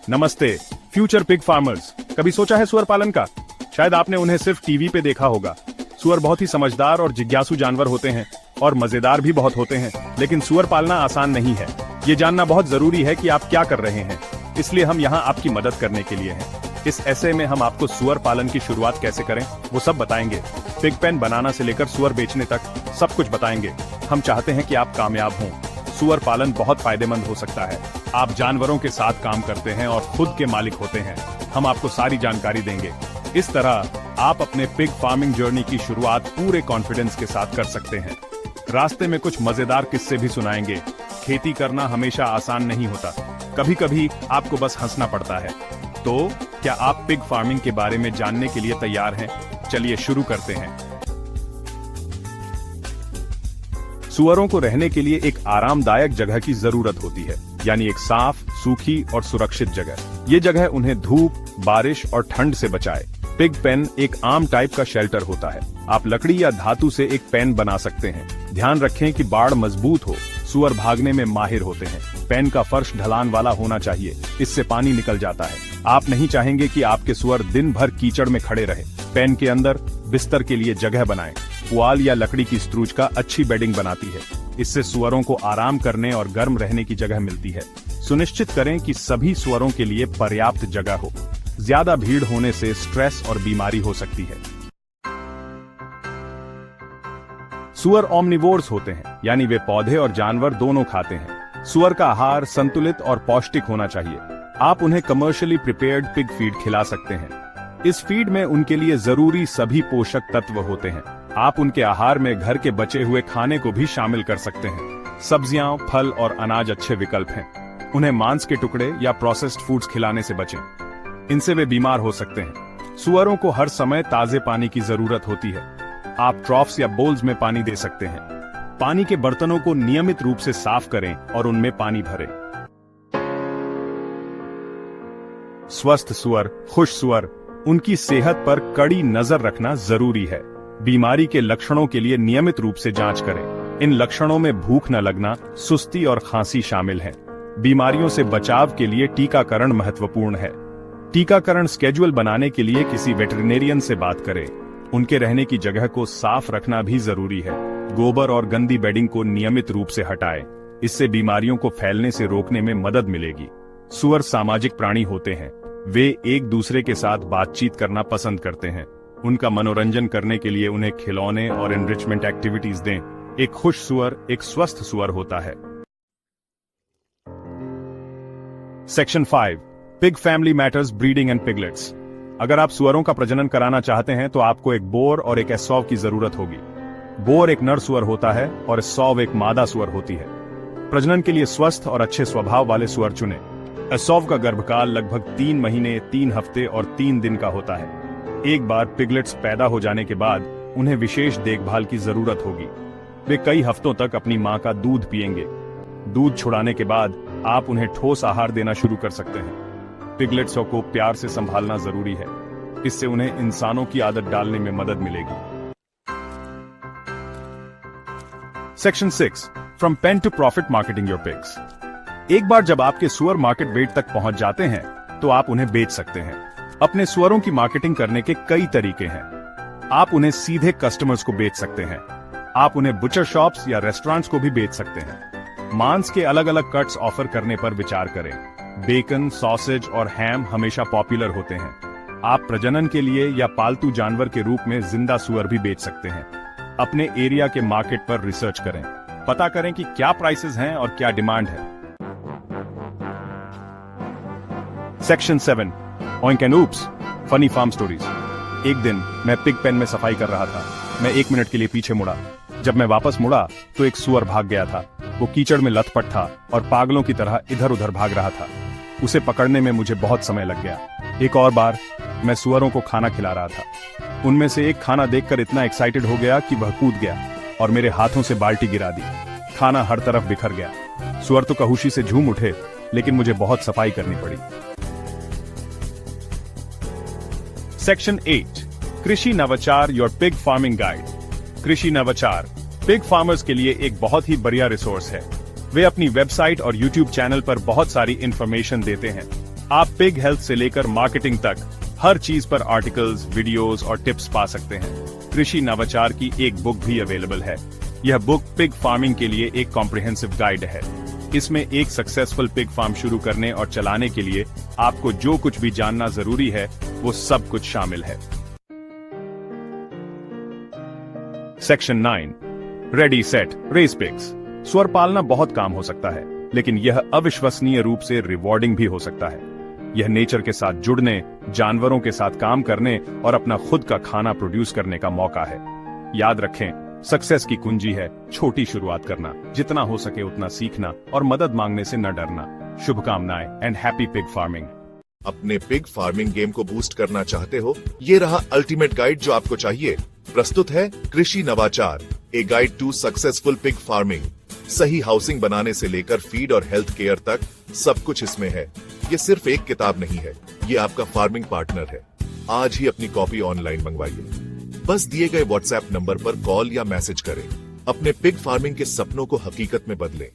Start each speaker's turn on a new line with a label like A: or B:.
A: नमस्ते future pig farmers. कभी सोचा है सुअर पालन का? शायद आपने उन्हें सिर्फ टीवी पे देखा होगा। सुअर बहुत ही समझदार और जिज्ञासु जानवर होते हैं और मजेदार भी बहुत होते हैं, लेकिन सुअर पालना आसान नहीं है। ये जानना बहुत जरूरी है कि आप क्या कर रहे हैं, इसलिए हम यहाँ आपकी मदद करने के लिए हैं। इस ऐसे में हम आपको सुअर पालन की शुरुआत कैसे करें वो सब बताएंगे। पिग पेन बनाना से लेकर सुअर बेचने तक सब कुछ बताएंगे। हम चाहते हैं कि आप कामयाब हों। सुअर पालन बहुत फायदेमंद हो सकता है। आप जानवरों के साथ काम करते हैं और खुद के मालिक होते हैं। हम आपको सारी जानकारी देंगे। इस तरह आप अपने पिग फार्मिंग जर्नी की शुरुआत पूरे कॉन्फिडेंस के साथ कर सकते हैं। रास्ते में कुछ मजेदार किस्से भी सुनाएंगे। खेती करना हमेशा आसान नहीं होता, कभी कभी आपको बस हंसना पड़ता है। तो क्या आप पिग फार्मिंग के बारे में जानने के लिए तैयार हैं? चलिए शुरू करते हैं। सुअरों को रहने के लिए एक आरामदायक जगह की जरूरत होती है, यानी एक साफ, सूखी और सुरक्षित जगह। ये जगह उन्हें धूप, बारिश और ठंड से बचाए। पिग पेन एक आम टाइप का शेल्टर होता है। आप लकड़ी या धातु से एक पेन बना सकते हैं। ध्यान रखें कि बाड़ मजबूत हो। सुअर भागने में माहिर होते हैं। पेन का फर्श ढलान वाला होना चाहिए, इससे पानी निकल जाता है। आप नहीं चाहेंगे कि आपके सुअर दिन भर कीचड़ में खड़े रहे। पेन के अंदर बिस्तर के लिए जगह बनाएं। पुआल या लकड़ी की स्ट्रूज का अच्छी बेडिंग बनाती है। इससे सुअरों को आराम करने और गर्म रहने की जगह मिलती है। सुनिश्चित करें कि सभी सुअरों के लिए पर्याप्त जगह हो। ज्यादा भीड़ होने से स्ट्रेस और बीमारी हो सकती है। सुअर ओमनिवोर्स होते हैं, यानी वे पौधे और जानवर दोनों खाते हैं। सुअर का आहार संतुलित और पौष्टिक होना चाहिए। आप उन्हें कमर्शियली प्रिपेयर्ड पिग फीड खिला सकते हैं। इस फीड में उनके लिए जरूरी सभी पोषक तत्व होते हैं। आप उनके आहार में घर के बचे हुए खाने को भी शामिल कर सकते हैं। सब्जियां, फल और अनाज अच्छे विकल्प हैं। उन्हें मांस के टुकड़े या प्रोसेस्ड फूड्स खिलाने से बचें, इनसे वे बीमार हो सकते हैं। सुअरों को हर समय ताजे पानी की जरूरत होती है। आप ट्रॉफ्स या बोल्स में पानी दे सकते हैं। पानी के बर्तनों को नियमित रूप से साफ करें और उनमें पानी भरें। स्वस्थ सुअर, खुश सुअर, उनकी सेहत पर कड़ी नजर रखना जरूरी है। बीमारी के लक्षणों के लिए नियमित रूप से जांच करें। इन लक्षणों में भूख न लगना, सुस्ती और खांसी शामिल हैं। बीमारियों से बचाव के लिए टीकाकरण महत्वपूर्ण है। टीकाकरण स्केड्यूल बनाने के लिए किसी वेटरिनेरियन से बात करें। उनके रहने की जगह को साफ रखना भी जरूरी है। गोबर और गंदी बेडिंग को नियमित रूप से हटाएं। इससे बीमारियों को फैलने से रोकने में मदद मिलेगी। सुअर सामाजिक प्राणी होते हैं। वे एक दूसरे के साथ बातचीत करना पसंद करते हैं। उनका मनोरंजन करने के लिए उन्हें खिलौने और एनरिचमेंट एक्टिविटीज दें। एक खुश सुअर एक स्वस्थ सुअर होता है। Section 5 pig family matters, breeding and piglets. अगर आप सुअरों का प्रजनन कराना चाहते हैं तो आपको एक बोर और एक एसॉव की जरूरत होगी। बोर एक नर सुअर होता है और एसॉव एक मादा सुअर होती है। प्रजनन के लिए स्वस्थ और अच्छे स्वभाव वाले सुअर चुनें। एसॉव का गर्भकाल लगभग 3 महीने, 3 हफ्ते और 3 दिन का होता है। एक बार पिगलेट्स पैदा हो जाने के बाद उन्हें विशेष देखभाल की जरूरत होगी। वे कई हफ्तों तक अपनी मां का दूध पिएंगे। दूध छुड़ाने के बाद आप उन्हें ठोस आहार देना शुरू कर सकते हैं। पिगलेट्सों को प्यार से संभालना जरूरी है। इससे उन्हें इंसानों की आदत डालने में मदद मिलेगी। Section 6 from pain to profit, marketing your pigs. एक बार जब आपके सुअर मार्केट वेट तक पहुंच जाते हैं तो आप उन्हें बेच सकते हैं। अपने सुअरों की मार्केटिंग करने के कई तरीके हैं। आप उन्हें सीधे कस्टमर्स को बेच सकते हैं। आप उन्हें बुचर शॉप्स या रेस्टोरेंट्स को भी बेच सकते हैं। मांस के अलग अलग कट्स ऑफर करने पर विचार करें। बेकन, सॉसेज और हैम हमेशा पॉपुलर होते हैं। आप प्रजनन के लिए या पालतू जानवर के रूप में जिंदा सुअर भी बेच सकते हैं। अपने एरिया के मार्केट पर रिसर्च करें। पता करें कि क्या प्राइसेस हैं और क्या डिमांड है। Section 7 oink and oops, funny farm stories. एक दिन मैं पिग पेन में सफाई कर रहा था। मैं 1 मिनट के लिए पीछे मुड़ा। जब मैं वापस मुड़ा तो एक सुअर भाग गया था। वो कीचड़ में लथपथ था और पागलों की तरह इधर उधर भाग रहा था। उसे पकड़ने में मुझे बहुत समय लग गया। एक और बार मैं सुअरों को खाना खिला रहा था। उनमें से एक खाना देखकर इतना एक्साइटेड हो गया कि वह कूद गया और मेरे हाथों से बाल्टी गिरा दी। खाना हर तरफ बिखर गया। सुअर तो कहुशी से झूम उठे, लेकिन मुझे बहुत सफाई करनी पड़ी। सेक्शन 8 कृषि नवाचार, योर पिग फार्मिंग गाइड। कृषि नवाचार पिग फार्मर्स के लिए एक बहुत ही बढ़िया रिसोर्स है। वे अपनी वेबसाइट और यूट्यूब चैनल पर बहुत सारी इंफॉर्मेशन देते हैं। आप पिग हेल्थ से लेकर मार्केटिंग तक हर चीज पर आर्टिकल्स, वीडियोस और टिप्स पा सकते हैं। कृषि नवाचार की एक बुक भी अवेलेबल है। यह बुक पिग फार्मिंग के लिए एक कॉम्प्रिहेंसिव गाइड है। इसमें एक सक्सेसफुल पिग फार्म शुरू करने और चलाने के लिए आपको जो कुछ भी जानना जरूरी है वो सब कुछ शामिल है। Section 9, ready set race pigs. सुअर पालना बहुत काम हो सकता है, लेकिन यह अविश्वसनीय रूप से रिवॉर्डिंग भी हो सकता है। यह नेचर के साथ जुड़ने, जानवरों के साथ काम करने और अपना खुद का खाना प्रोड्यूस करने का मौका है। याद रखें, सक्सेस की कुंजी है छोटी शुरुआत करना, जितना हो सके उतना सीखना और मदद मांगने से न डरना। शुभकामनाएं एंड हैप्पी पिग फार्मिंग।
B: अपने पिग फार्मिंग गेम को बूस्ट करना चाहते हो? ये रहा अल्टीमेट गाइड जो आपको चाहिए। प्रस्तुत है कृषि नवाचार, a guide to successful pig farming. सही हाउसिंग बनाने से लेकर फीड और हेल्थ केयर तक सब कुछ इसमें है। ये सिर्फ एक किताब नहीं है, ये आपका फार्मिंग पार्टनर है। आज ही अपनी कॉपी ऑनलाइन मंगवाइए। बस दिए गए व्हाट्सएप नंबर पर कॉल या मैसेज करें। अपने पिग फार्मिंग के सपनों को हकीकत में बदलें।